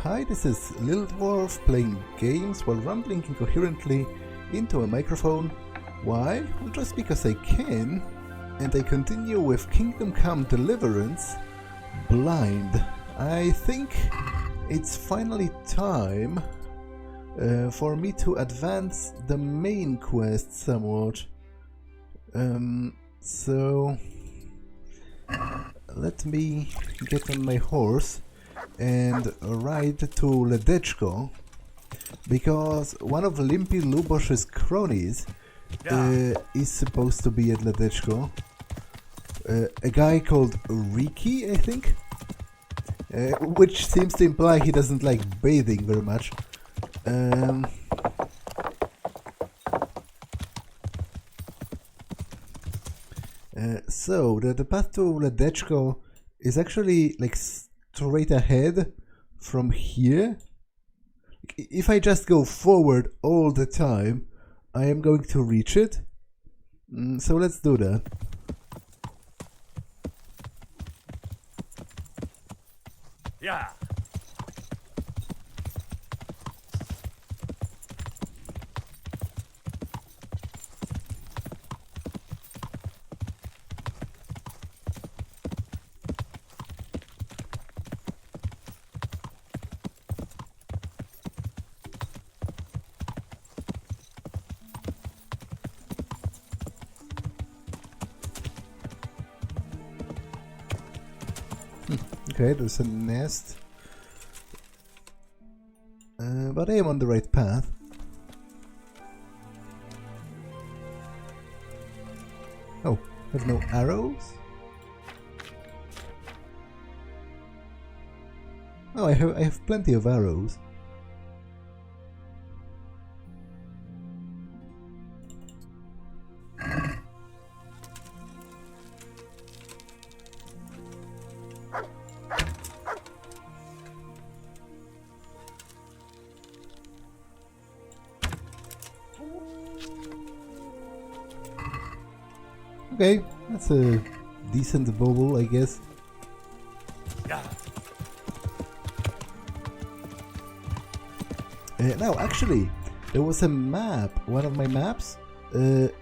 Hi, this is Little Dwarf playing games while rambling incoherently into a microphone. Why? Well, just because I can. And I continue with Kingdom Come Deliverance, Blind. I think it's finally time for me to advance the main quest somewhat. So let me get on my horse and ride to Ledetchko, because one of Limpy Lubosh's cronies is supposed to be at Ledetchko. A guy called Reeky, I think, which seems to imply he doesn't like bathing very much. So the path to Ledetchko is actually like straight ahead from here. If I just go forward all the time, I am going to reach it. So let's do that. Yeah. Okay, there's a nest. But I am on the right path. Oh, have no arrows? Oh, I have plenty of arrows. Okay, that's a decent bobble, I guess. Yeah. Now, actually, there was a map. One of my maps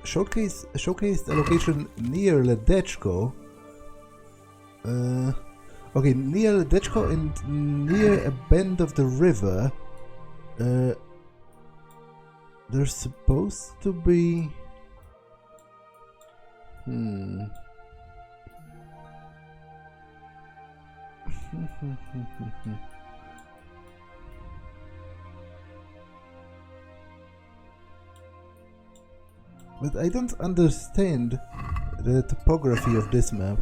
showcased a location near Ledetchko. Okay, near Ledetchko and near a bend of the river. There's supposed to be. But I don't understand the topography of this map.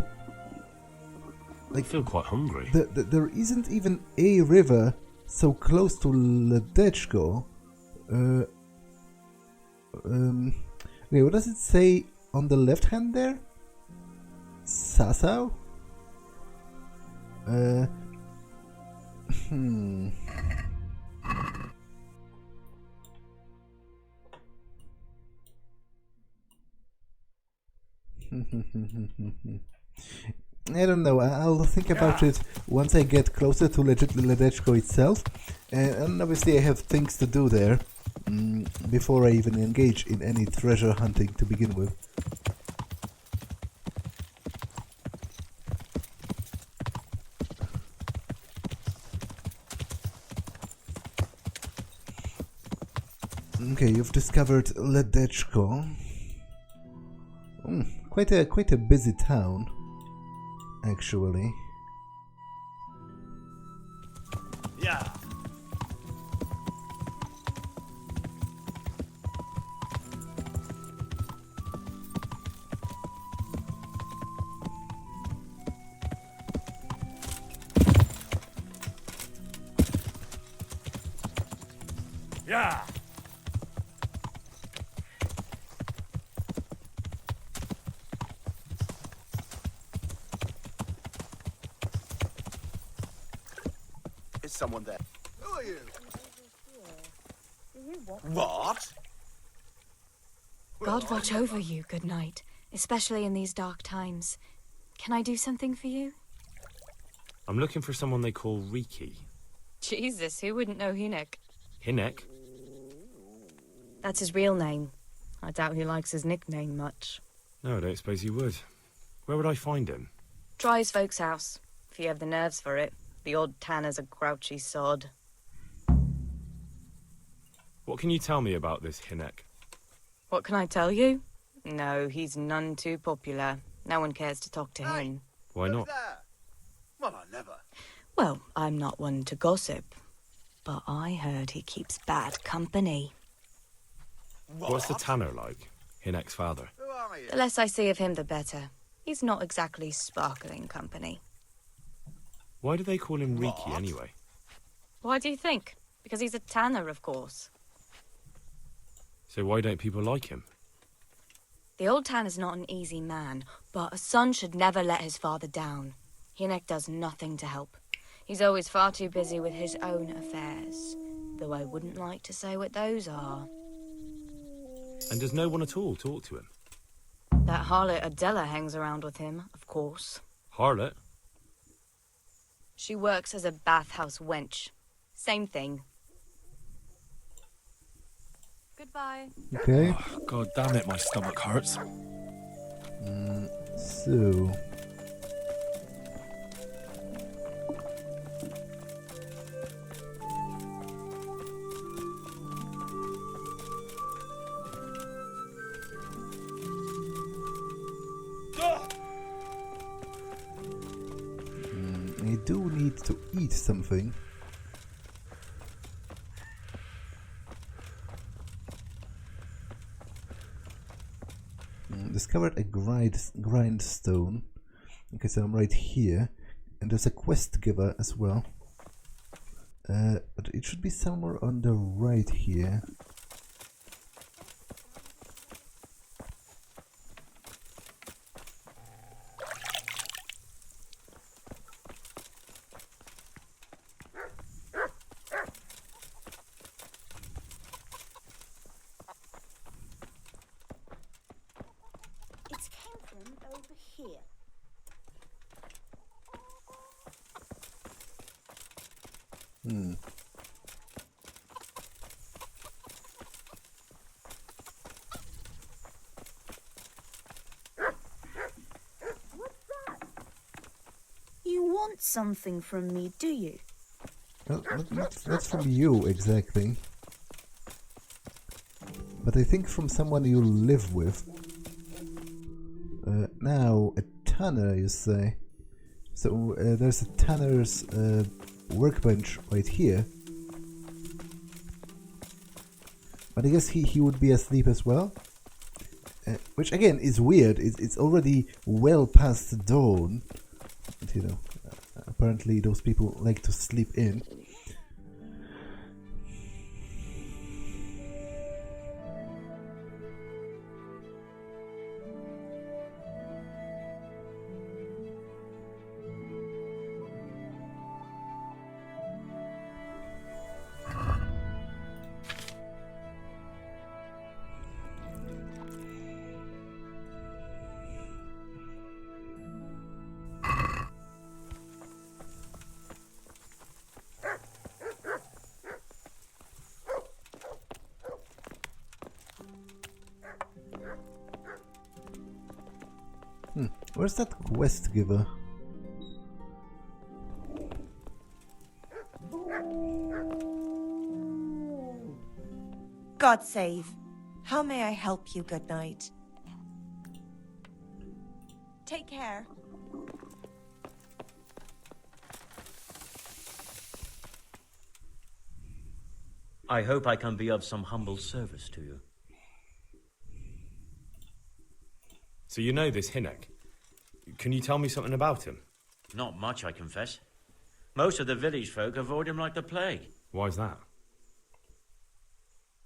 I feel quite hungry. There isn't even a river so close to Ledetchko. Okay, what does it say on the left hand there? Sasau? I don't know, I'll think about it once I get closer to Ledetchko itself. And obviously I have things to do there before I even engage in any treasure hunting to begin with. Okay, you've discovered Ledetchko. Quite a busy town, actually. Yeah. Yeah. Is someone there? Who are you? What? What? God watch over you, good night, especially in these dark times. Can I do something for you? I'm looking for someone they call Reeky. Jesus, who wouldn't know Hynek? Hynek? That's his real name. I doubt he likes his nickname much. No, I don't suppose he would. Where would I find him? Try his folks' house, if you have the nerves for it. The old tanner's a grouchy sod. What can you tell me about this Hynek? What can I tell you? No, he's none too popular. No one cares to talk to him. Why not? There. Well, I never. Well, I'm not one to gossip, but I heard he keeps bad company. What's the tanner like? Hynek's father. Who are you? The less I see of him, the better. He's not exactly sparkling company. Why do they call him Reeky What? anyway? Why do you think? Because he's a tanner, of course. So why don't people like him? The old tanner's not an easy man, but a son should never let his father down. Hynek does nothing to help. He's always far too busy with his own affairs, though I wouldn't like to say what those are. And does no one at all talk to him? That harlot Adela hangs around with him, of course. Harlot? She works as a bathhouse wench. Same thing. Goodbye. Okay, Oh, God damn it, my stomach hurts. so... I do need to eat something. Discovered a grindstone. Okay, so I'm right here. And there's a quest giver as well. But it should be somewhere on the right here. It came from over here. You want something from me, do you? Well, not from you exactly. But I think from someone you live with. Now, a tanner, you say. So there's a tanner's workbench right here. But I guess he would be asleep as well. Which again is weird. It's already well past dawn. And, you know, apparently those people like to sleep in. Where's that quest giver? God save. How may I help you, good night? Take care. I hope I can be of some humble service to you. So you know this Hynek. Can you tell me something about him? Not much, I confess. Most of the village folk avoid him like the plague. Why's that?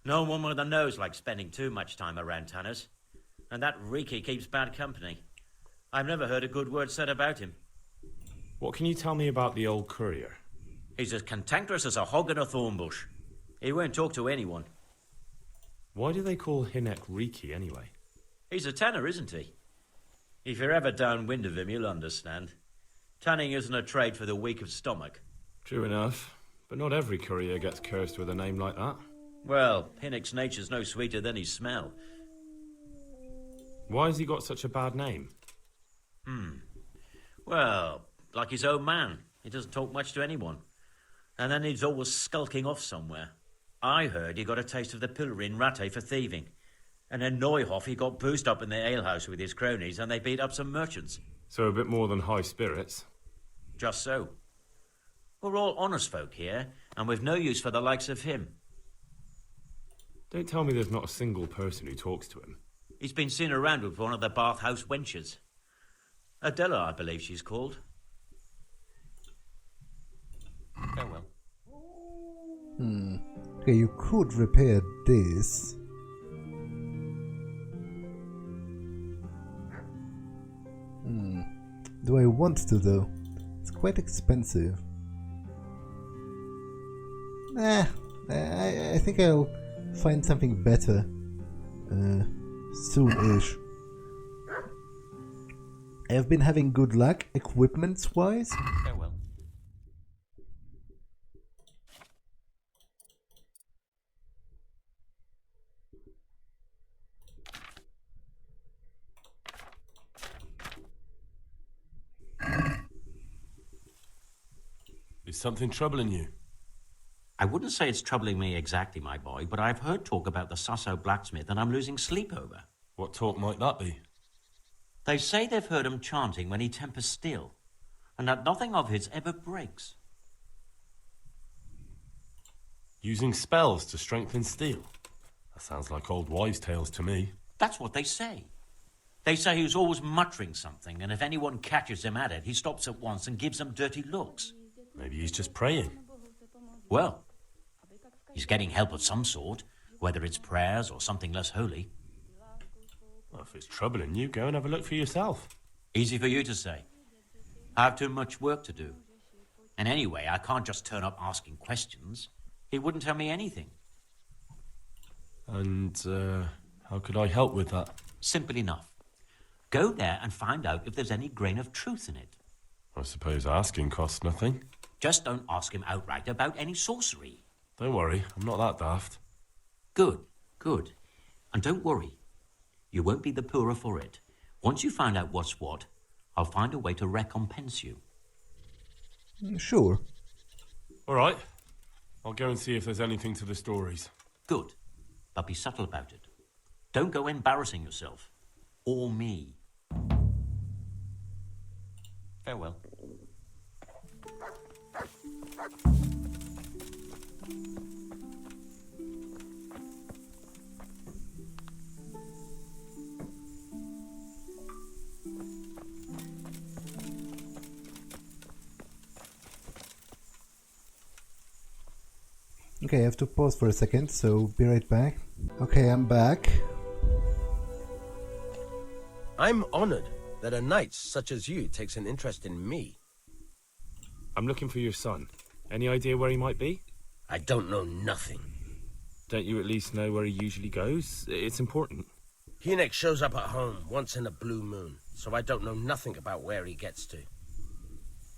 No one with a nose likes spending too much time around tanners. And that Reeky keeps bad company. I've never heard a good word said about him. What can you tell me about the old courier? He's as cantankerous as a hog in a thorn bush. He won't talk to anyone. Why do they call Hynek Reeky anyway? He's a tanner, isn't he? If you're ever downwind of him, you'll understand. Tanning isn't a trade for the weak of stomach. True enough. But not every courier gets cursed with a name like that. Well, Hynek's nature's no sweeter than his smell. Why has he got such a bad name? Well, like his own man. He doesn't talk much to anyone. And then he's always skulking off somewhere. I heard he got a taste of the pillory in Ratte for thieving. And in Neuhof he got boozed up in the alehouse with his cronies and they beat up some merchants. So a bit more than high spirits. Just so. We're all honest folk here, and we've no use for the likes of him. Don't tell me there's not a single person who talks to him. He's been seen around with one of the bathhouse wenches. Adela, I believe she's called. Farewell. Okay, you could repair this. Do I want to though? It's quite expensive. Nah, I think I'll find something better soon-ish. I've been having good luck equipment-wise. Farewell. Is something troubling you? I wouldn't say it's troubling me exactly, my boy, but I've heard talk about the Sasso blacksmith and I'm losing sleep over. What talk might that be? They say they've heard him chanting when he tempers steel, and that nothing of his ever breaks. Using spells to strengthen steel? That sounds like old wives' tales to me. That's what they say. They say he was always muttering something, and if anyone catches him at it, he stops at once and gives them dirty looks. Maybe he's just praying. Well, he's getting help of some sort, whether it's prayers or something less holy. Well, if it's troubling you, go and have a look for yourself. Easy for you to say. I have too much work to do. And anyway, I can't just turn up asking questions. He wouldn't tell me anything. And, how could I help with that? Simple enough. Go there and find out if there's any grain of truth in it. I suppose asking costs nothing. Just don't ask him outright about any sorcery. Don't worry, I'm not that daft. Good, good. And don't worry. You won't be the poorer for it. Once you find out what's what, I'll find a way to recompense you. Sure. All right. I'll go and see if there's anything to the stories. Good. But be subtle about it. Don't go embarrassing yourself. Or me. Farewell. Okay, I have to pause for a second, so be right back. Okay, I'm back. I'm honored that a knight such as you takes an interest in me. I'm looking for your son. Any idea where he might be? I don't know nothing. Don't you at least know where he usually goes? It's important. Hynek shows up at home once in a blue moon, so I don't know nothing about where he gets to.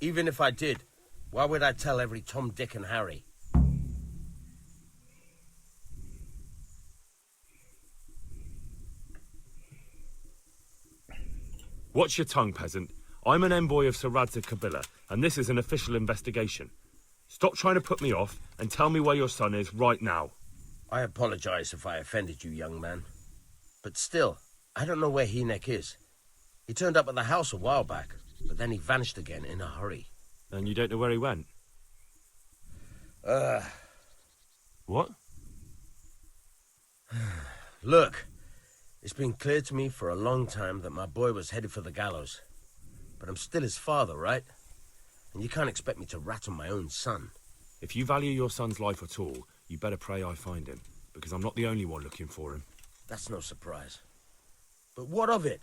Even if I did, why would I tell every Tom, Dick and Harry? Watch your tongue, peasant. I'm an envoy of Sir Radzig Kobyla, and this is an official investigation. Stop trying to put me off, and tell me where your son is right now. I apologize if I offended you, young man. But still, I don't know where Hynek is. He turned up at the house a while back, but then he vanished again in a hurry. And you don't know where he went? What? Look, it's been clear to me for a long time that my boy was headed for the gallows. But I'm still his father, right? And you can't expect me to rat on my own son. If you value your son's life at all, you better pray I find him, because I'm not the only one looking for him. That's no surprise. But what of it?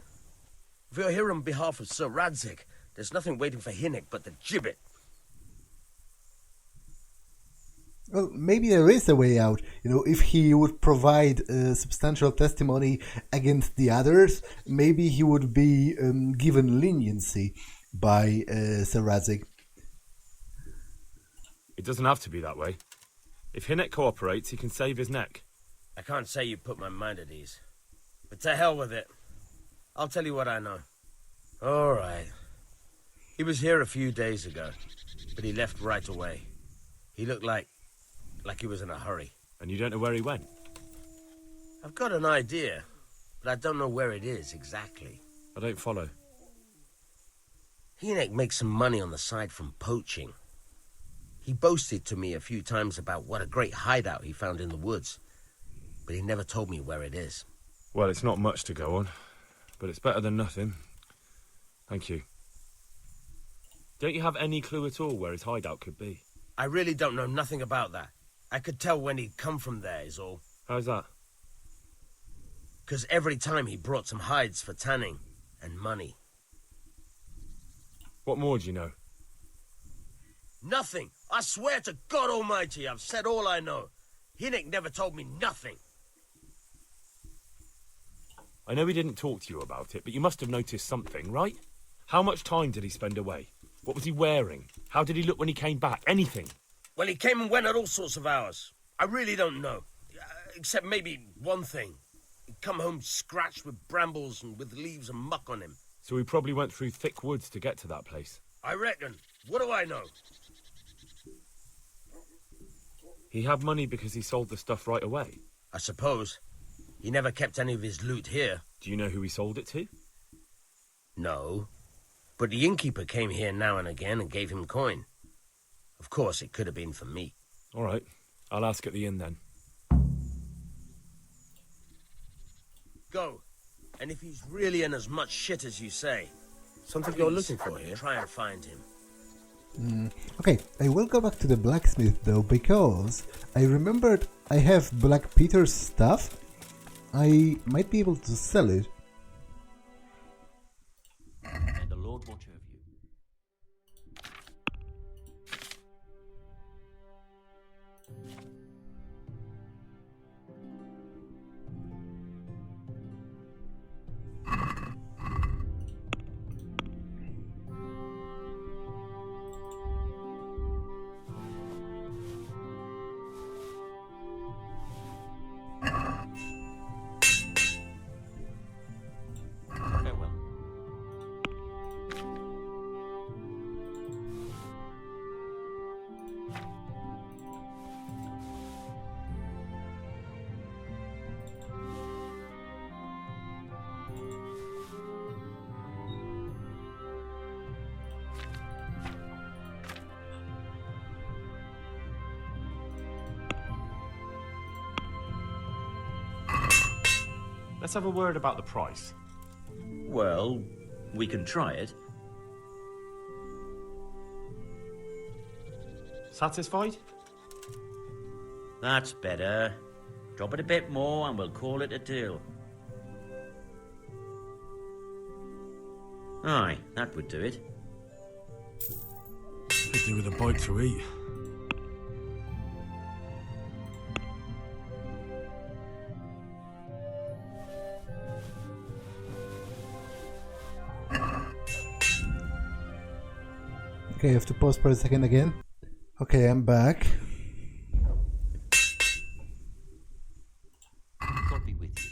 If you're here on behalf of Sir Radzig, there's nothing waiting for Hynek but the gibbet. Well, maybe there is a way out. You know, if he would provide substantial testimony against the others, maybe he would be given leniency by Sir Radzig. It doesn't have to be that way. If Hynek cooperates, he can save his neck. I can't say you put my mind at ease. But to hell with it. I'll tell you what I know. All right. He was here a few days ago, but he left right away. He looked like he was in a hurry. And you don't know where he went? I've got an idea, but I don't know where it is exactly. I don't follow. Hynek makes some money on the side from poaching. He boasted to me a few times about what a great hideout he found in the woods, but he never told me where it is. Well, it's not much to go on, but it's better than nothing. Thank you. Don't you have any clue at all where his hideout could be? I really don't know nothing about that. I could tell when he'd come from there, is all. How's that? 'Cause every time he brought some hides for tanning and money. What more do you know? Nothing! I swear to God Almighty, I've said all I know. Hynek never told me nothing. I know he didn't talk to you about it, but you must have noticed something, right? How much time did he spend away? What was he wearing? How did he look when he came back? Anything? Well, he came and went at all sorts of hours. I really don't know. Except maybe one thing. He'd come home scratched with brambles and with leaves and muck on him. So he probably went through thick woods to get to that place. I reckon. What do I know? He had money because he sold the stuff right away. I suppose. He never kept any of his loot here. Do you know who he sold it to? No. But the innkeeper came here now and again and gave him coin. Of course, it could have been for me. All right. I'll ask at the inn then. Go. And if he's really in as much shit as you say... Something you're looking for here? Try and find him. Okay, I will go back to the blacksmith though, because I remembered I have Black Peter's stuff. I might be able to sell it. May the Lord watch over you. Farewell. Let's have a word about the price. Well, we can try it. Satisfied? That's better. Drop it a bit more and we'll call it a deal. Aye, that would do it. Could do with a bite to eat. Okay, I have to pause for a second again. Okay, I'm back. God be with you.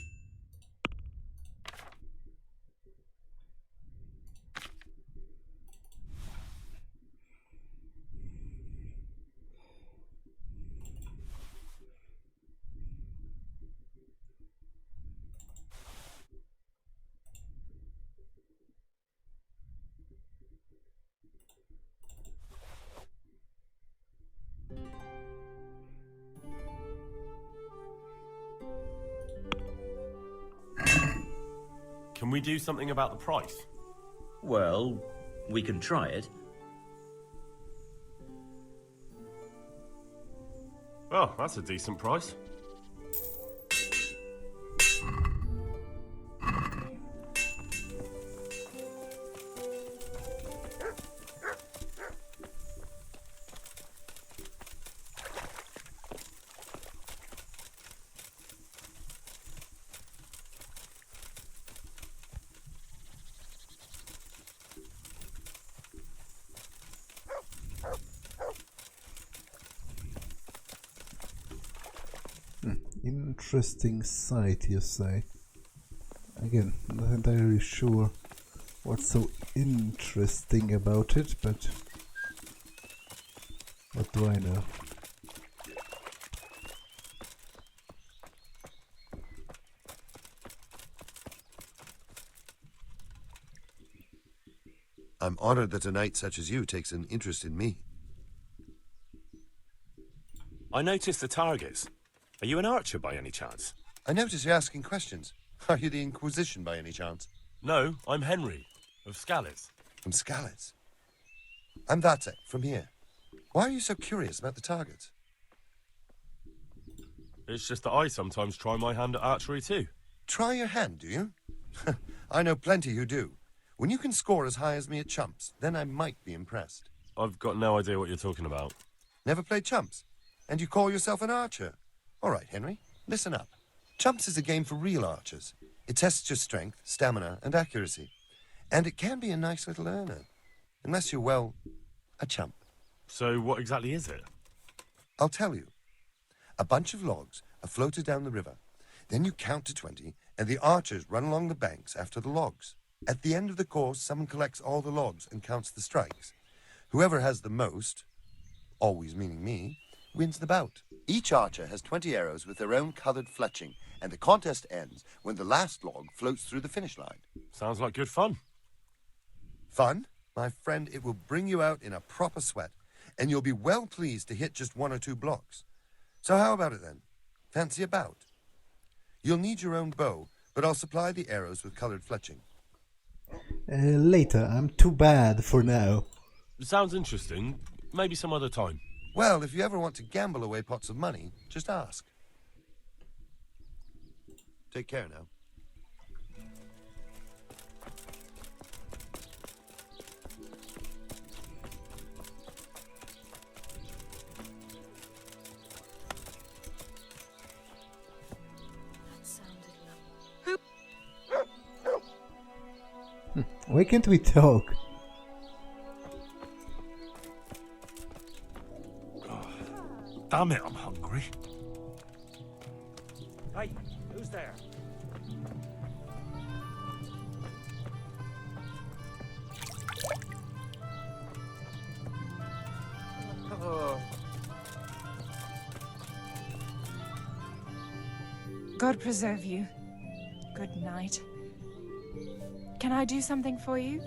Can we do something about the price? Well, we can try it. Oh, that's a decent price. Interesting sight, you say? Again, not entirely sure what's so interesting about it, but what do I know? I'm honored that a knight such as you takes an interest in me. I noticed the targets. Are you an archer by any chance? I notice you're asking questions. Are you the Inquisition by any chance? No, I'm Henry, of Scalitz. From Scalitz? I'm Vatzek, from here. Why are you so curious about the targets? It's just that I sometimes try my hand at archery too. Try your hand, do you? I know plenty who do. When you can score as high as me at chumps, then I might be impressed. I've got no idea what you're talking about. Never played chumps? And you call yourself an archer? All right, Henry, listen up. Chumps is a game for real archers. It tests your strength, stamina, and accuracy. And it can be a nice little earner. Unless you're, well, a chump. So what exactly is it? I'll tell you. A bunch of logs are floated down the river. Then you count to 20, and the archers run along the banks after the logs. At the end of the course, someone collects all the logs and counts the strikes. Whoever has the most, always meaning me, wins the bout. Each archer has 20 arrows with their own colored fletching, and the contest ends when the last log floats through the finish line. Sounds like good fun. Fun? My friend, it will bring you out in a proper sweat, and you'll be well pleased to hit just 1 or 2 blocks. So how about it then? Fancy a bout? You'll need your own bow, but I'll supply the arrows with colored fletching. Later, I'm too bad for now. Sounds interesting. Maybe some other time. Well, if you ever want to gamble away pots of money, just ask. Take care now. Why can't we talk? Damn it, I'm hungry. Hey, who's there? God preserve you. Good night. Can I do something for you?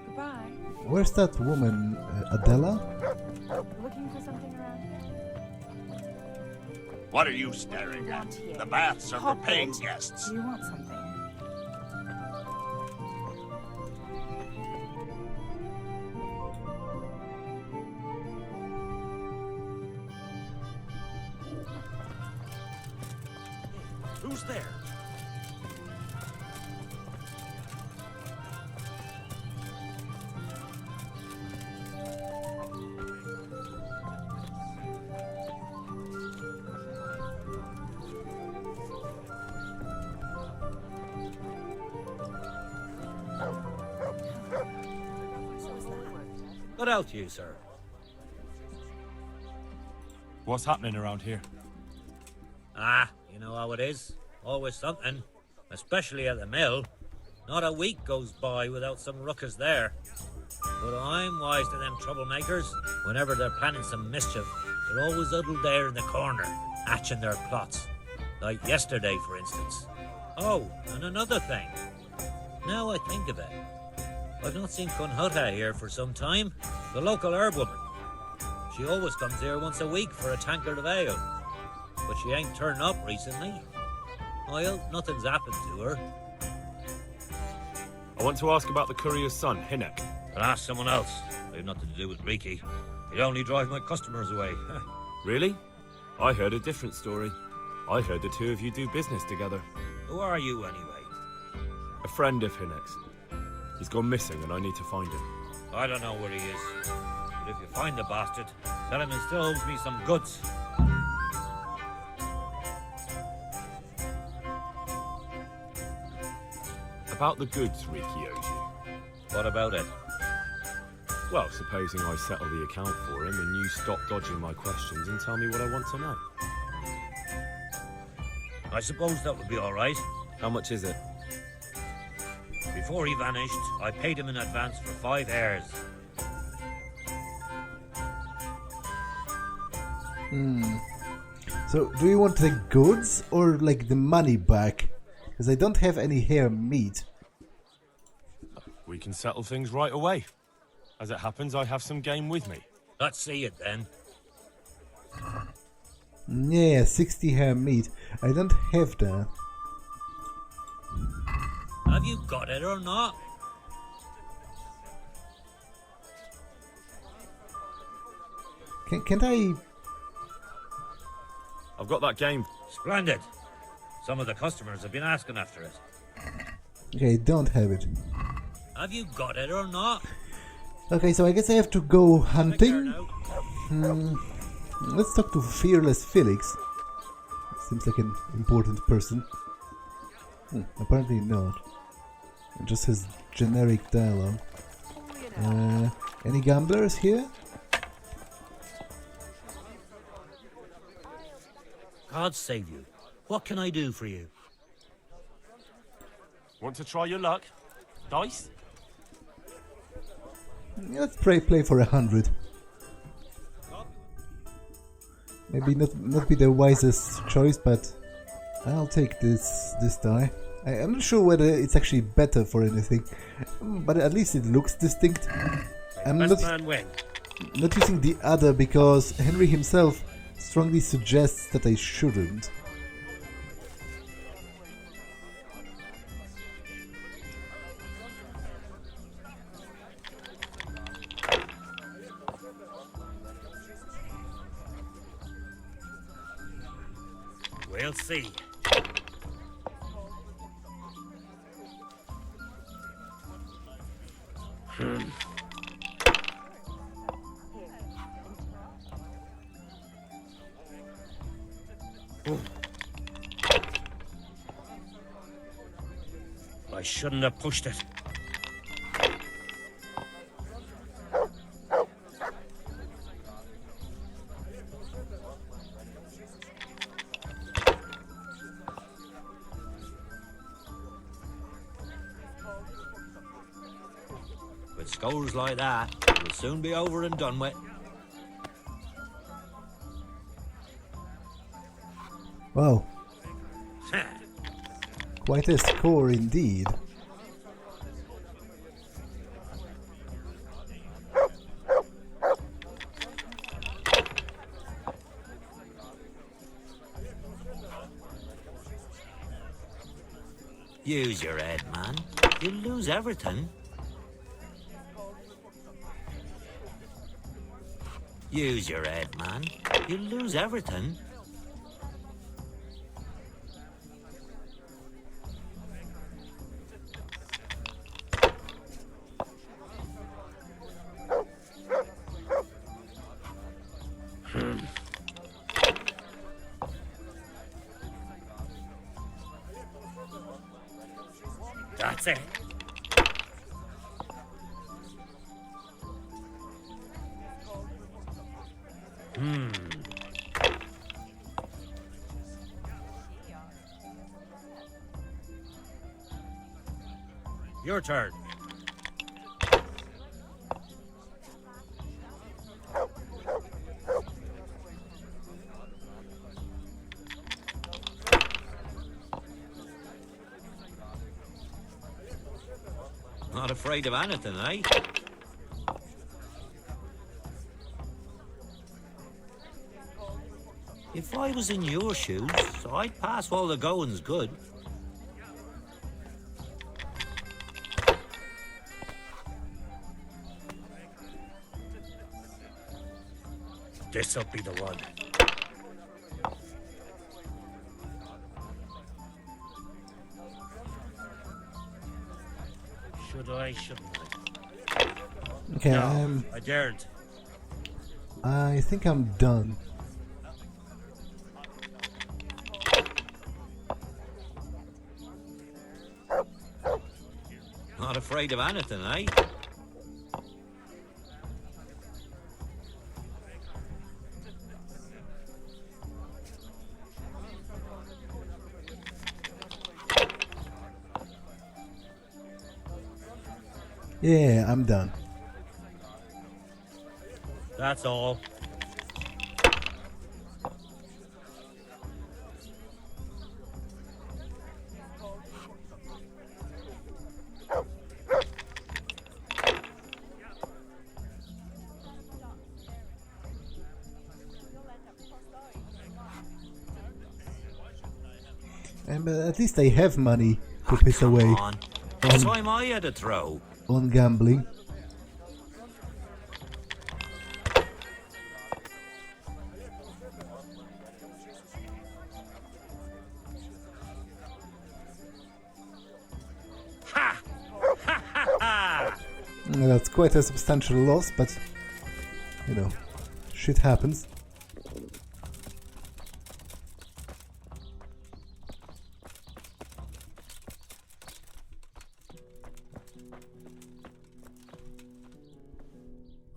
Goodbye. Where's that woman, Adela? Looking for something around here? What are you staring at? The baths are for paying Do guests. you want something? Who's there? What else, you, sir? What's happening around here? Ah, you know how it is. Always something. Especially at the mill. Not a week goes by without some ruckus there. But I'm wise to them troublemakers. Whenever they're planning some mischief, they're always huddled there in the corner, hatching their plots. Like yesterday, for instance. Oh, and another thing. Now I think of it. I've not seen Cunhutta here for some time. The local herb woman. She always comes here once a week for a tankard of ale. But she ain't turned up recently. I hope nothing's happened to her. I want to ask about the courier's son, Hynek. I'll ask someone else. I've nothing to do with Reeky. He'd only drive my customers away. Really? I heard a different story. I heard the two of you do business together. Who are you, anyway? A friend of Hynek's. He's gone missing and I need to find him. I don't know where he is. But if you find the bastard, tell him he still owes me some goods. About the goods Reeky owes you. What about it? Well, supposing I settle the account for him and you stop dodging my questions and tell me what I want to know. I suppose that would be all right. How much is it? Before he vanished, I paid him in advance for 5 hairs. So, do you want the goods or like the money back? Because I don't have any hair meat. We can settle things right away. As it happens, I have some game with me. Let's see it then. Yeah, 60 hair meat. I don't have that. Have you got it or not? Can't I... I've got that game. Splendid. Some of the customers have been asking after it. Okay, I don't have it. Have you got it or not? Okay, so I guess I have to go hunting. Let's talk to Fearless Felix. Seems like an important person. Apparently not. It just his generic dialogue. Any gamblers here? God save you. What can I do for you? Want to try your luck? Dice? Let's play for 100. Maybe not be the wisest choice, but I'll take this die. I'm not sure whether it's actually better for anything, but at least it looks distinct. I'm not using the other because Henry himself strongly suggests that I shouldn't. We'll see. I shouldn't have pushed it. With scores like that, it'll soon be over and done with. Wow. Quite a score indeed. Use your head, man. You'll lose everything. Use your head, man. You'll lose everything. That's it. Your turn. Not afraid of anything, eh? If I was in your shoes, I'd pass while the going's good. This'll be the one. Should I, shouldn't I? Okay, no, I daren't. I think I'm done. Not afraid of anything, eh? Yeah, I'm done. That's all. And at least they have money to piss away On. It's time I had a throw. on gambling. Ha! Ha ha ha! That's quite a substantial loss, but you know, shit happens.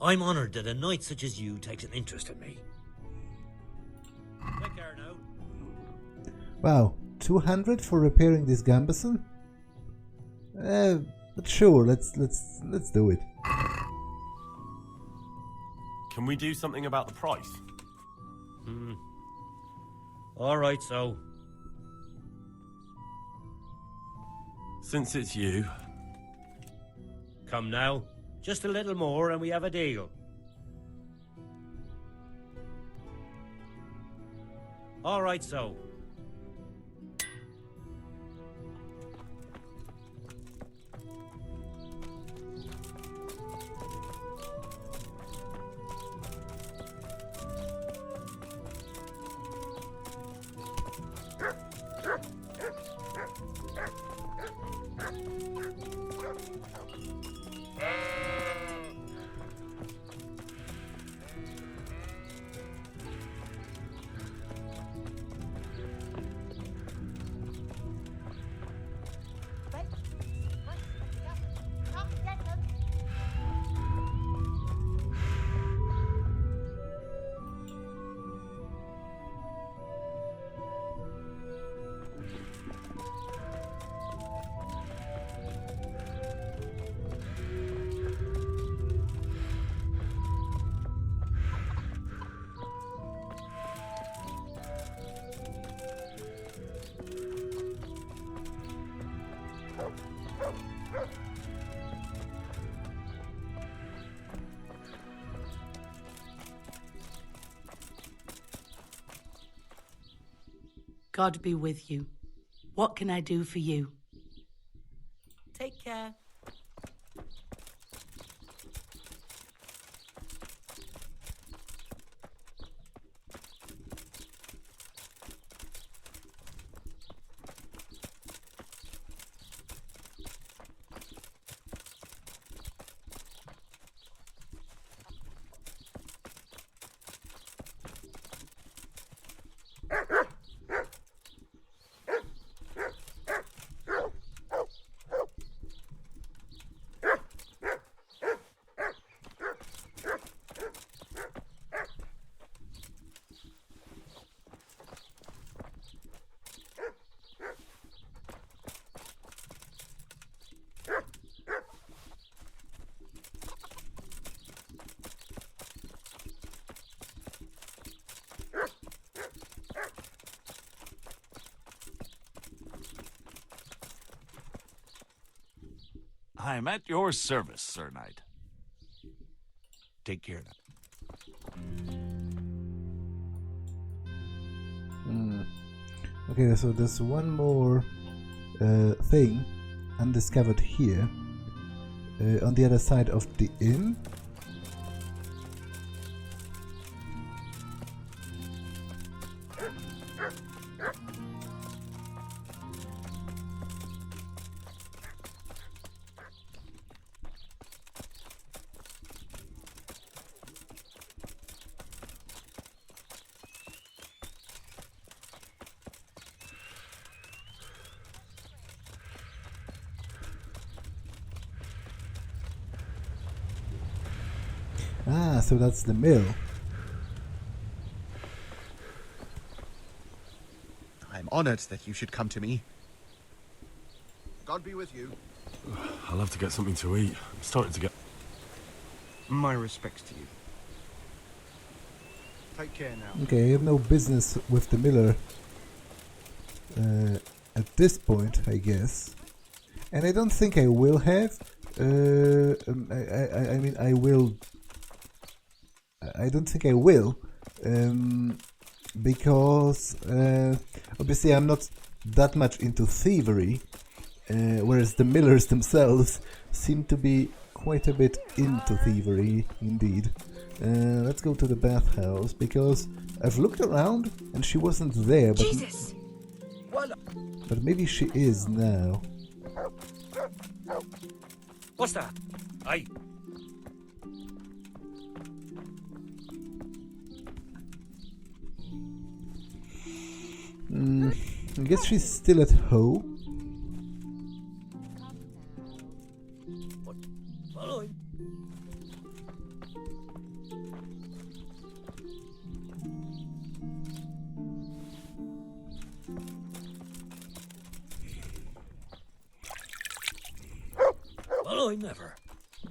I'm honoured that a knight such as you takes an interest in me. Take care now. Wow, 200 for repairing this gambeson? But sure, let's do it. Can we do something about the price? All right, so. Since it's you, Come now. Just a little more and we have a deal. All right, so. God be with you. What can I do for you? Take care. I'm at your service, Sir Knight. Take care now. Okay, so there's one more thing undiscovered here on the other side of the inn. Ah, so that's the mill. I'm honored that you should come to me. God be with you. I'll have to get something to eat. I'm starting to get... My respects to you. Take care now. Okay, I have no business with the miller at this point, I guess. And I don't think I will have. I mean, I will. I don't think I will. Because obviously I'm not that much into thievery. Whereas the millers themselves seem to be quite a bit into thievery, indeed. Let's go to the bathhouse, because I've looked around and she wasn't there, but, Jesus! But maybe she is now. What's that? Aye. I guess she's still at home. Never.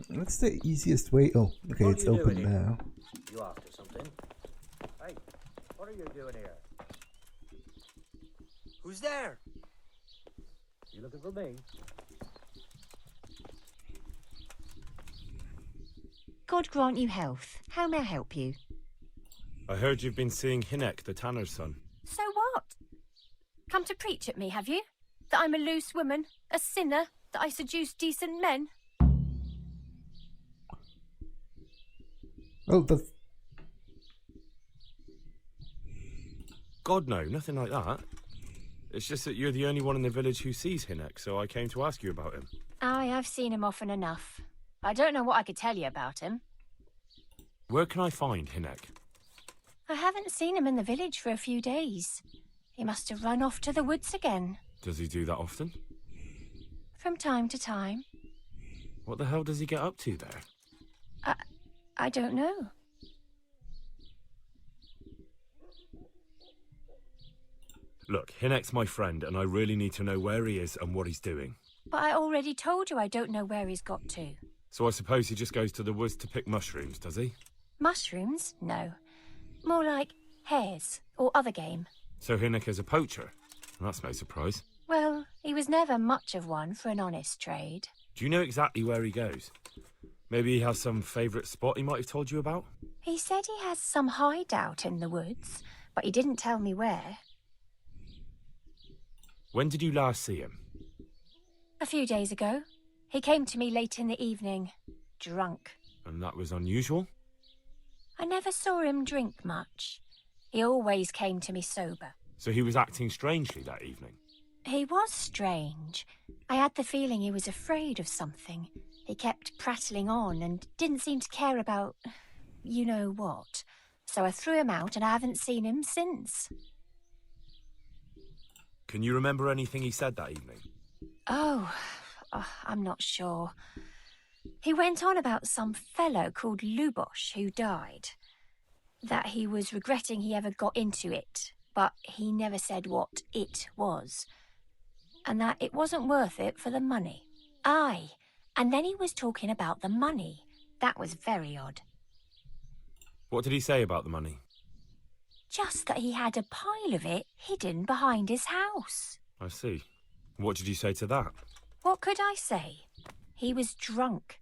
That's the easiest way. Oh, okay, it's open now. You after something? Hey, what are you doing here? Who's there? You looking for me? God grant you health. How may I help you? I heard you've been seeing Hynek, the tanner's son. So what? Come to preach at me, have you? That I'm a loose woman, a sinner, that I seduce decent men? Oh, that's... God, no, nothing like that. It's just that you're the only one in the village who sees Hynek, so I came to ask you about him. Aye, I've seen him often enough. I don't know what I could tell you about him. Where can I find Hynek? I haven't seen him in the village for a few days. He must have run off to the woods again. Does he do that often? From time to time. What the hell does he get up to there? I don't know. Look, Hynek's my friend, and I really need to know where he is and what he's doing. But I already told you I don't know where he's got to. So I suppose he just goes to the woods to pick mushrooms, does he? Mushrooms? No. More like hares or other game. So Hynek is a poacher? That's no surprise. Well, he was never much of one for an honest trade. Do you know exactly where he goes? Maybe he has some favourite spot he might have told you about? He said he has some hideout in the woods, but he didn't tell me where. When did you last see him? A few days ago. He came to me late in the evening, drunk. And that was unusual? I never saw him drink much. He always came to me sober. So he was acting strangely that evening? He was strange. I had the feeling he was afraid of something. He kept prattling on and didn't seem to care about you know what. So I threw him out and I haven't seen him since. Can you remember anything he said that evening? Oh, I'm not sure. He went on about some fellow called Lubosh who died. That he was regretting he ever got into it, but he never said what it was. And that it wasn't worth it for the money. Aye, and then he was talking about the money. That was very odd. What did he say about the money? Just that he had a pile of it hidden behind his house. I see. What did you say to that? What could I say? He was drunk.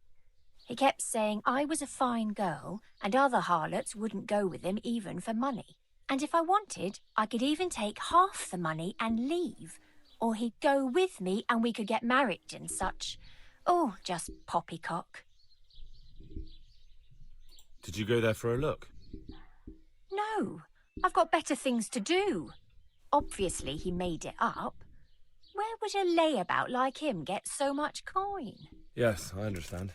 He kept saying I was a fine girl and other harlots wouldn't go with him even for money. And if I wanted, I could even take half the money and leave. Or he'd go with me and we could get married and such. Oh, just poppycock. Did you go there for a look? No, I've got better things to do. Obviously he made it up. Where would a layabout like him get so much coin? Yes, I understand.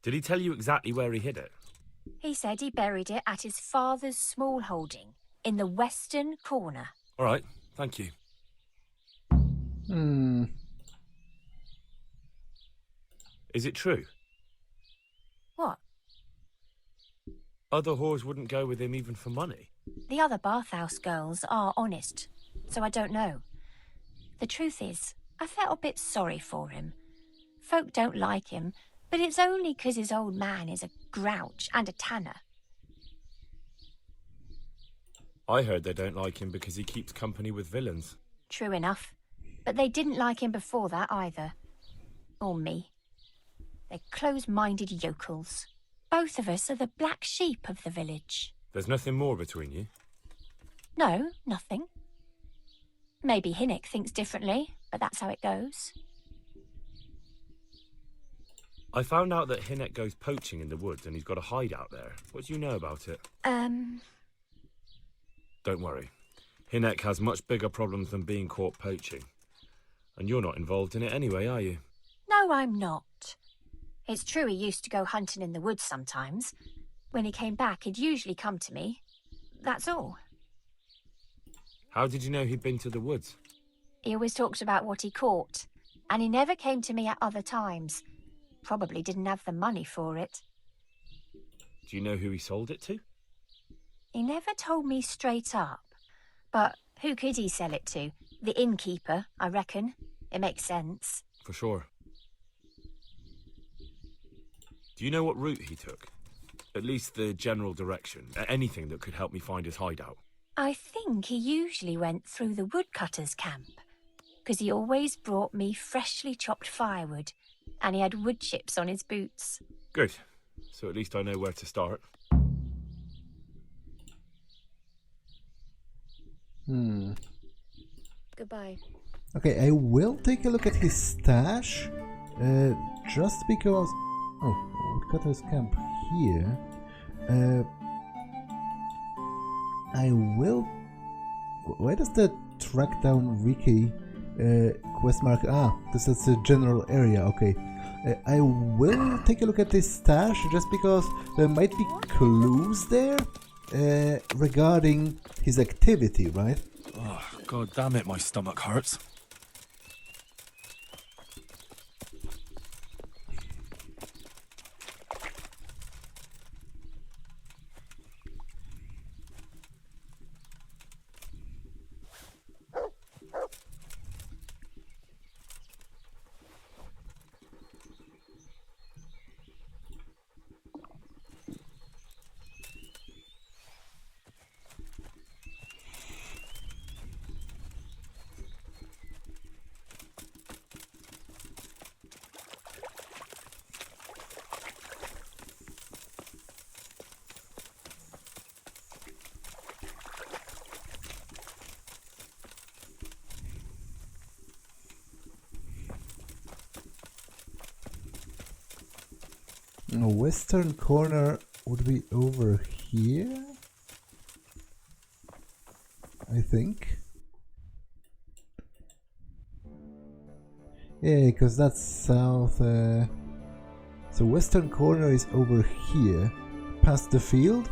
Did he tell you exactly where he hid it? He said he buried it at his father's small holding, in the western corner. All right, thank you. Is it true? What? Other whores wouldn't go with him even for money? The other bathhouse girls are honest, so I don't know. The truth is, I felt a bit sorry for him. Folk don't like him, but it's only 'cause his old man is a grouch and a tanner. I heard they don't like him because he keeps company with villains. True enough. But they didn't like him before that either. Or me. They're close-minded yokels. Both of us are the black sheep of the village. There's nothing more between you? No, nothing. Maybe Hynek thinks differently, but that's how it goes. I found out that Hynek goes poaching in the woods and he's got a hideout there. What do you know about it? Don't worry. Hynek has much bigger problems than being caught poaching. And you're not involved in it anyway, are you? No, I'm not. It's true he used to go hunting in the woods sometimes. When he came back, he'd usually come to me. That's all. How did you know he'd been to the woods? He always talked about what he caught, and he never came to me at other times. Probably didn't have the money for it. Do you know who he sold it to? He never told me straight up. But who could he sell it to? The innkeeper, I reckon. It makes sense. For sure. Do you know what route he took? At least the general direction. Anything that could help me find his hideout. I think he usually went through the woodcutter's camp, 'cause he always brought me freshly chopped firewood, and he had wood chips on his boots. Good. So at least I know where to start. Goodbye. Okay, I will take a look at his stash, just because... Oh, woodcutter's camp here. I will... Why does the track down Reeky quest mark... Ah, this is the general area, okay. I will take a look at this stash, just because there might be clues there regarding his activity, right? Oh, God damn it, my stomach hurts. The western corner would be over here, I think. Yeah, because that's south. So western corner is over here, past the field.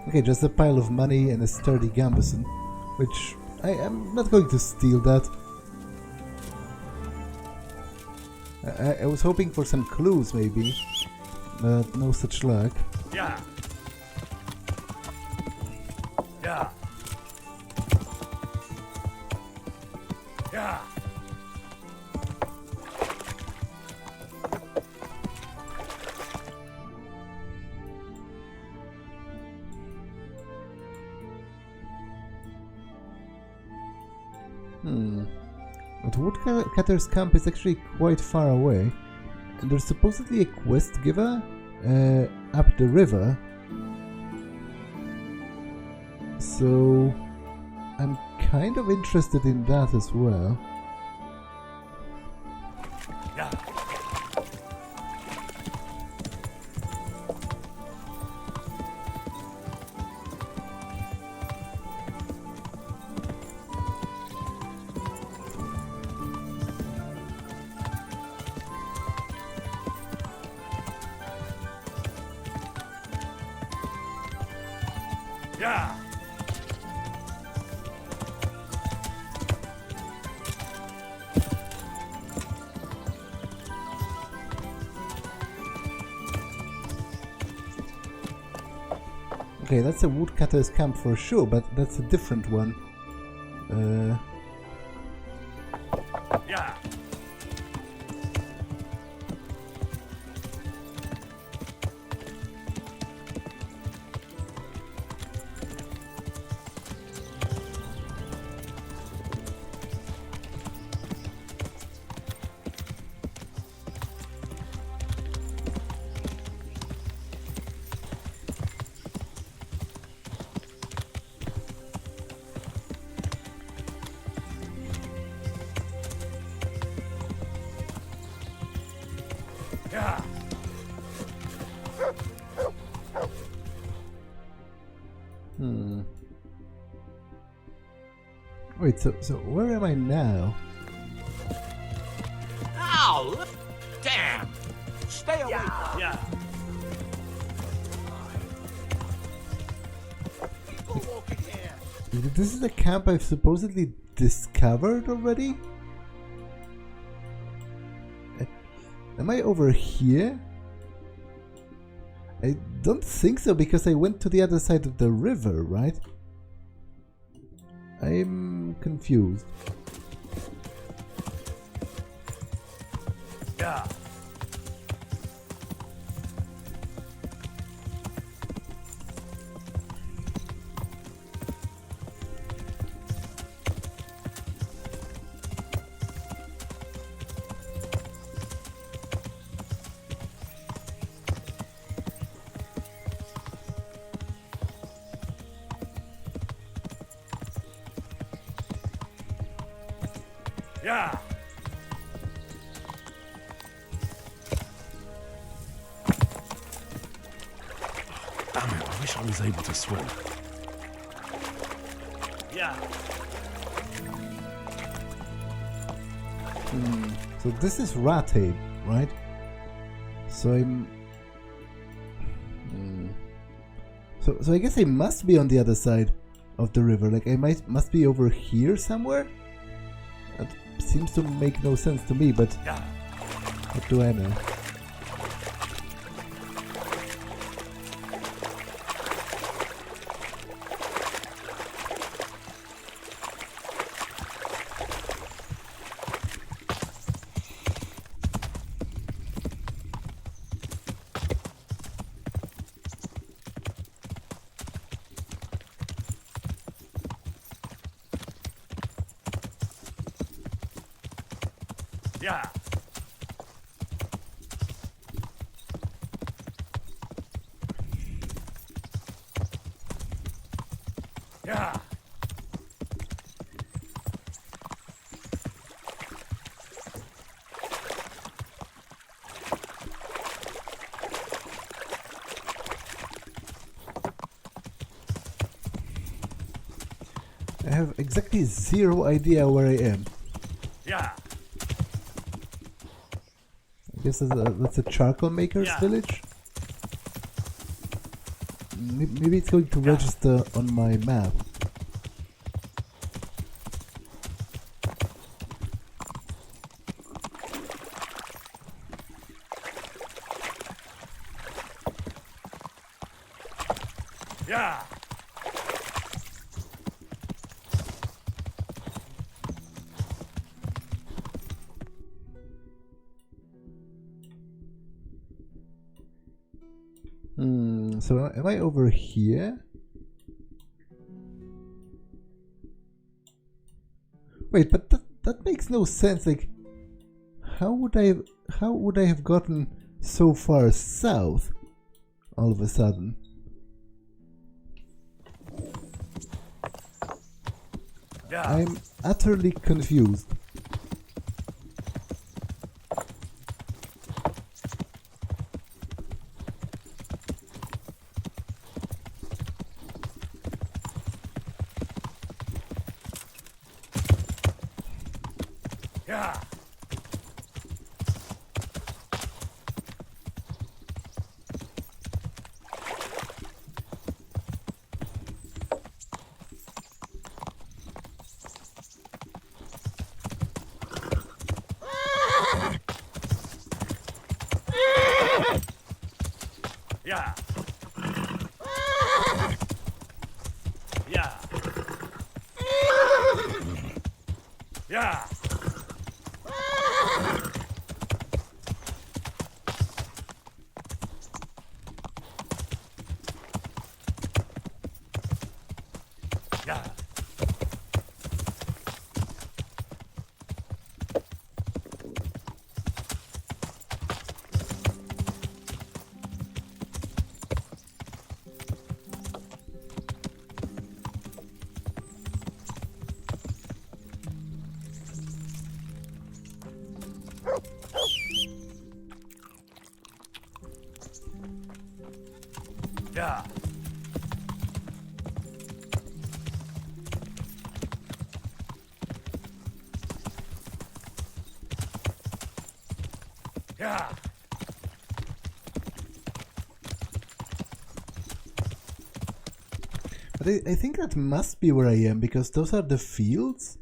Okay, just a pile of money and a sturdy gambeson, which I am not going to steal that. I was hoping for some clues, maybe, but no such luck. Yeah. Yeah. Yeah. But Woodcutter's camp is actually quite far away, and there's supposedly a quest giver up the river. So I'm kind of interested in that as well. Yeah. Yeah. Okay, that's a woodcutter's camp for sure, but that's a different one. Yeah. Yeah. Wait, so where am I now? Ow! Damn! Stay away. Yeah. People walking here. This is a camp I've supposedly discovered already? Am I over here? I don't think so, because I went to the other side of the river, right? I'm confused. Yeah. Yeah. Damn it, I wish I was able to swim. Yeah. So this is Ratade, right? So I'm... So I guess I must be on the other side of the river. Like I must be over here somewhere? That seems to make no sense to me, but what do I know? Yeah. Yeah. I have exactly zero idea where I am. Yeah. I guess that's a charcoal maker's village? Maybe it's going to register on my map. Yeah. So am I over here? Wait, but that makes no sense. Like, how would I have gotten so far south all of a sudden? Yeah. I'm utterly confused. Yeah. Yeah. Yeah. But I think that must be where I am, because those are the fields?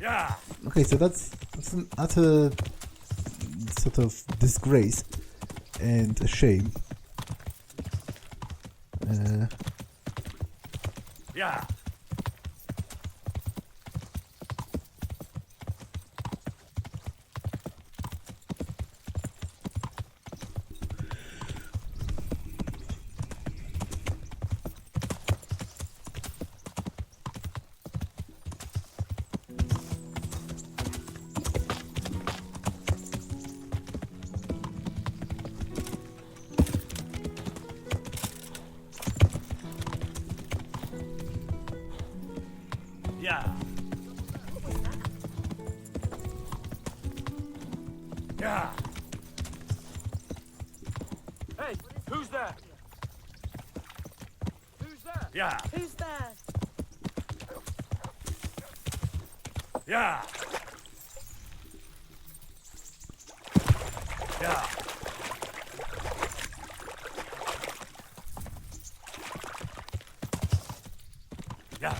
Yeah. Okay, so that's an utter sort of disgrace and a shame. Yeah. Yeah. Yeah. Hey, who's there? Who's there? Yeah. Who's there? Yeah. Yeah. Yeah.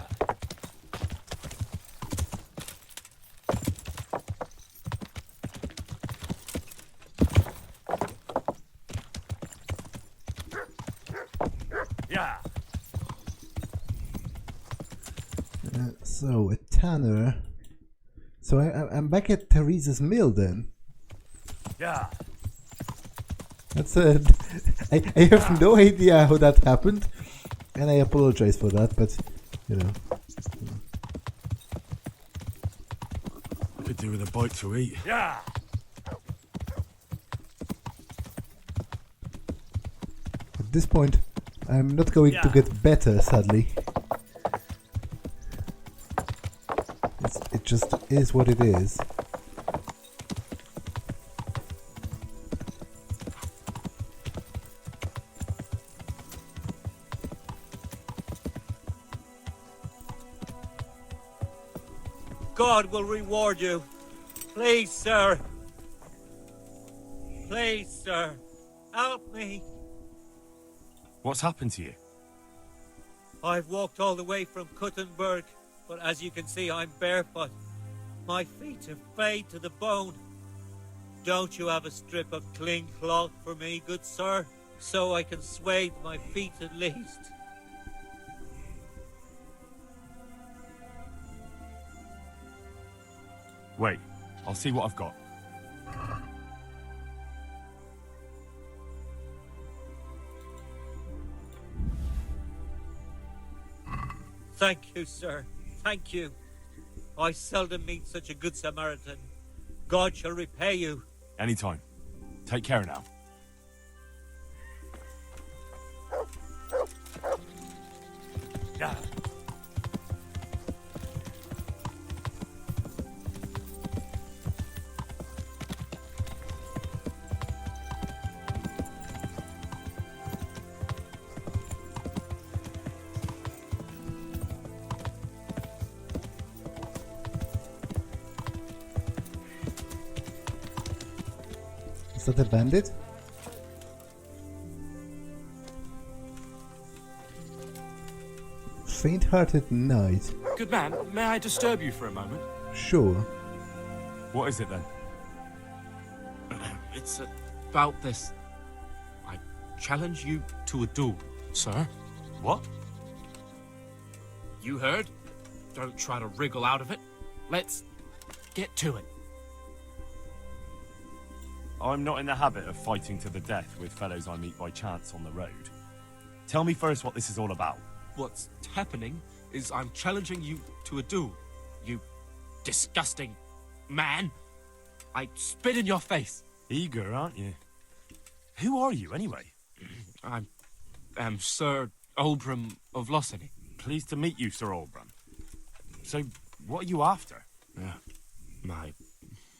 Yeah. So, a tanner. So I'm back at Theresa's mill then. Yeah. That's I have no idea how that happened, and I apologize for that, but, you know. Could do with a bite to eat. Yeah. At this point, I'm not going to get better, sadly. It just is what it is. God will reward you. Please, sir. Please, sir. Help me. What's happened to you? I've walked all the way from Kuttenberg, but as you can see, I'm barefoot. My feet are frayed to the bone. Don't you have a strip of clean cloth for me, good sir, so I can swathe my feet at least? Wait, I'll see what I've got. Thank you, sir. Thank you. I seldom meet such a good Samaritan. God shall repay you. Anytime. Take care now. Yeah. Is that a bandit? Faint-hearted knight. Good man, may I disturb you for a moment? Sure. What is it then? It's about this. I challenge you to a duel, sir. What? You heard? Don't try to wriggle out of it. Let's get to it. I'm not in the habit of fighting to the death with fellows I meet by chance on the road. Tell me first what this is all about. What's happening is I'm challenging you to a duel. You disgusting man. I spit in your face. Eager, aren't you? Who are you, anyway? I am Sir Oldbram of Lossany. Pleased to meet you, Sir Oldbram. So, what are you after? My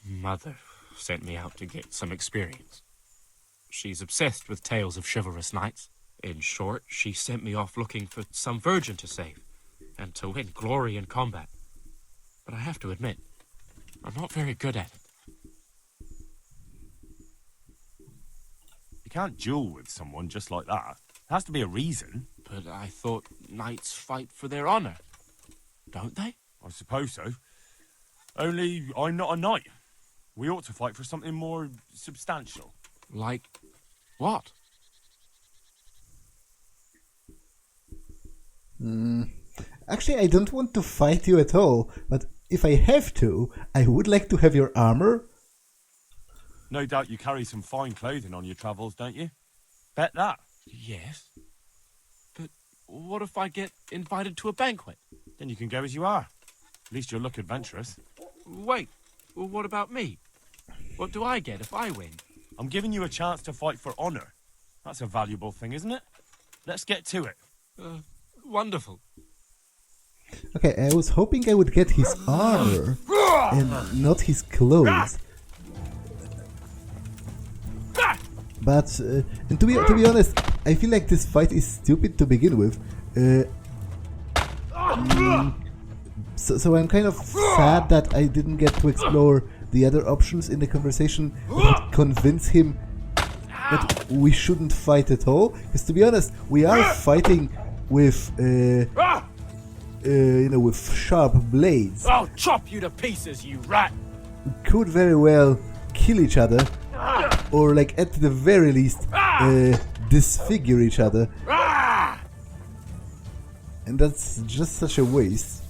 mother sent me out to get some experience. She's obsessed with tales of chivalrous knights. In short, she sent me off looking for some virgin to save, and to win glory in combat. But I have to admit, I'm not very good at it. You can't duel with someone just like that. There has to be a reason. But I thought knights fight for their honor, don't they? I suppose so. Only I'm not a knight. We ought to fight for something more substantial. Like what? Actually, I don't want to fight you at all, but if I have to, I would like to have your armor. No doubt you carry some fine clothing on your travels, don't you? Bet that. Yes. But what if I get invited to a banquet? Then you can go as you are. At least you'll look adventurous. Wait, well, what about me? What do I get if I win? I'm giving you a chance to fight for honor. That's a valuable thing, isn't it? Let's get to it. Wonderful. Okay, I was hoping I would get his armor and not his clothes. But and to be honest, I feel like this fight is stupid to begin with. So I'm kind of sad that I didn't get to explore the other options in the conversation and convince him that we shouldn't fight at all. Because to be honest, we are fighting with with sharp blades. I'll chop you to pieces, you rat! We could very well kill each other, or like at the very least disfigure each other. And that's just such a waste.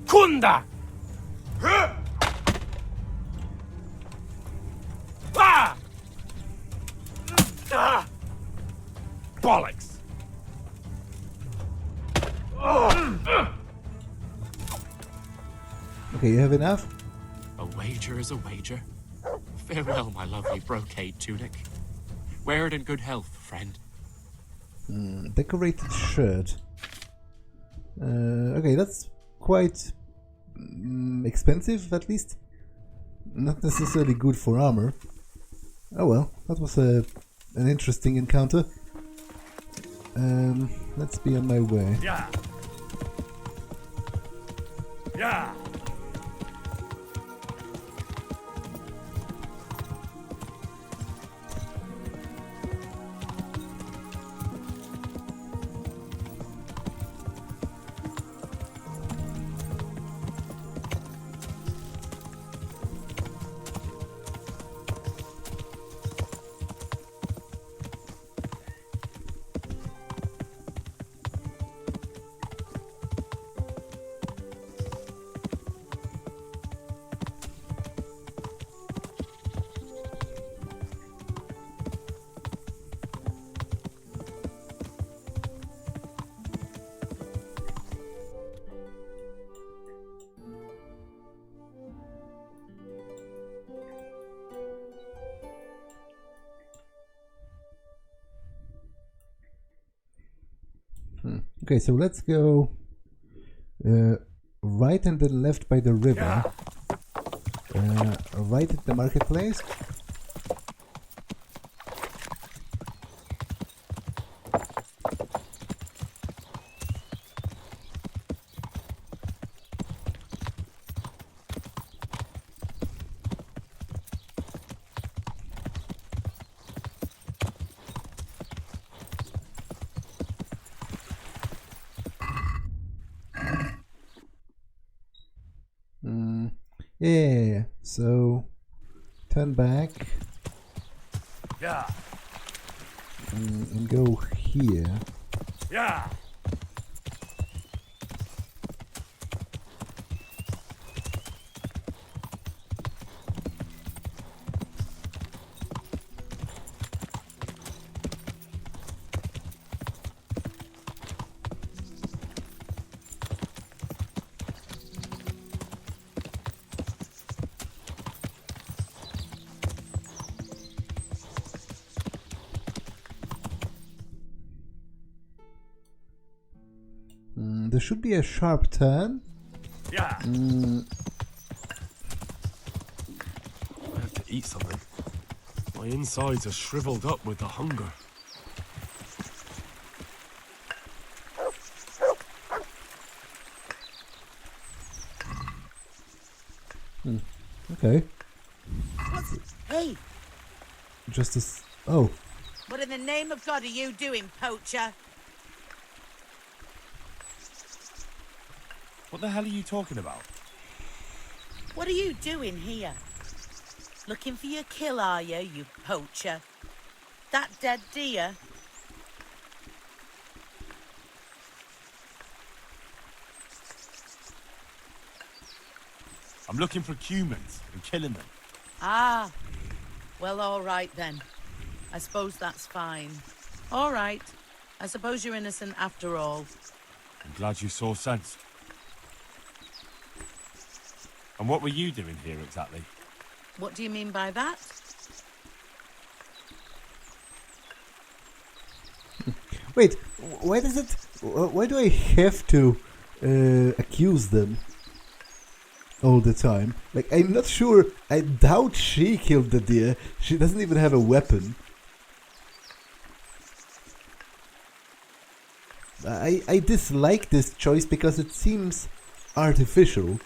Kunda! Bollocks! Okay, you have enough? A wager is a wager. Farewell, my lovely brocade tunic. Wear it in good health, friend. Decorated shirt. Okay, that's quite expensive, at least. Not necessarily good for armor. Oh well, that was an interesting encounter. Let's be on my way. Yeah. Yeah. Okay, so let's go right and then left by the river. Right at the marketplace. Yeah, so turn back. Yeah. And go here. Yeah. There should be a sharp turn. Yeah. eat something. My insides are shriveled up with the hunger. Okay. Hey, Just as... Oh. what in the name of God are you doing, poacher? What the hell are you talking about? What are you doing here? Looking for your kill, are you poacher? That dead deer? I'm looking for humans and killing them. Ah, well, all right then. I suppose that's fine. All right. I suppose you're innocent after all. I'm glad you saw sense. And what were you doing here exactly? What do you mean by that? Wait, why does it... Why do I have to accuse them all the time? Like, I'm not sure... I doubt she killed the deer. She doesn't even have a weapon. I dislike this choice because it seems artificial.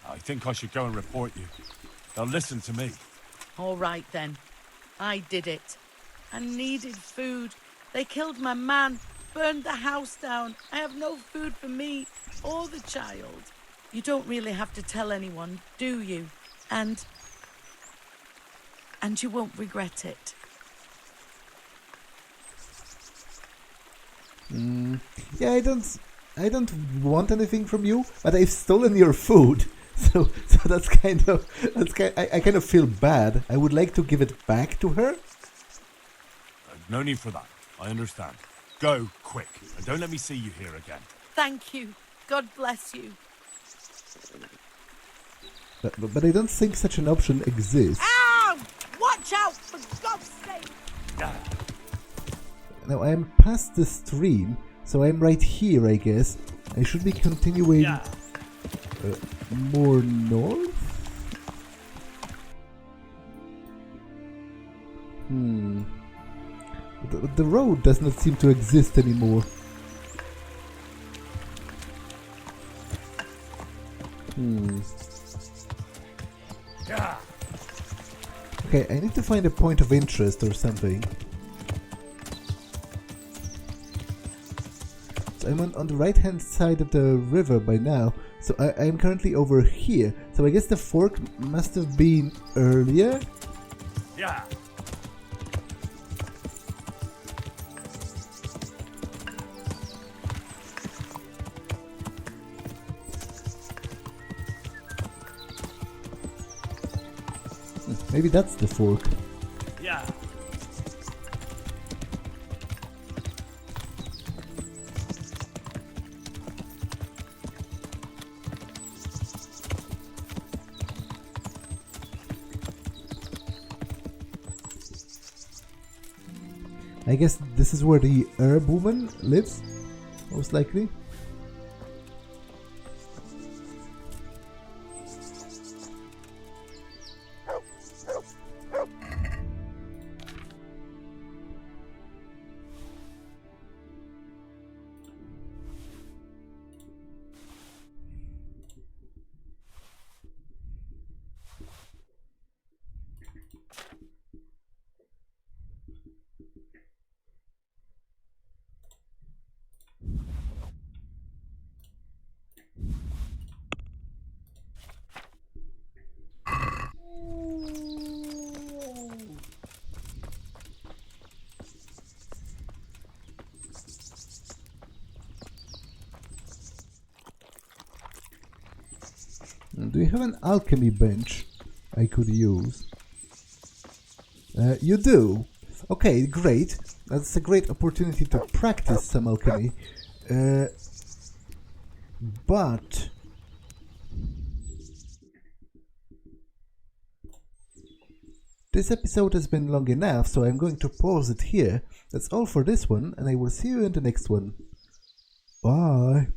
I think I should go and report you. They'll listen to me. All right then. I did it. I needed food. They killed my man, burned the house down. I have no food for me or the child. You don't really have to tell anyone, do you? And you won't regret it. Yeah, I don't want anything from you, but I've stolen your food. So that's I kind of feel bad. I would like to give it back to her. No need for that. I understand. Go, quick, and don't let me see you here again. Thank you. God bless you. But I don't think such an option exists. Ow! Watch out, for God's sake! Now I am past the stream, so I'm right here, I guess. I should be continuing more north? The road does not seem to exist anymore. Okay, I need to find a point of interest or something. So I'm on the right hand side of the river by now, so I'm currently over here. So I guess the fork must have been earlier? Yeah. Maybe that's the fork. Yeah. I guess this is where the herb woman lives, most likely. Do you have an alchemy bench I could use? You do? Okay, great. That's a great opportunity to practice some alchemy. But... this episode has been long enough, so I'm going to pause it here. That's all for this one, and I will see you in the next one. Bye!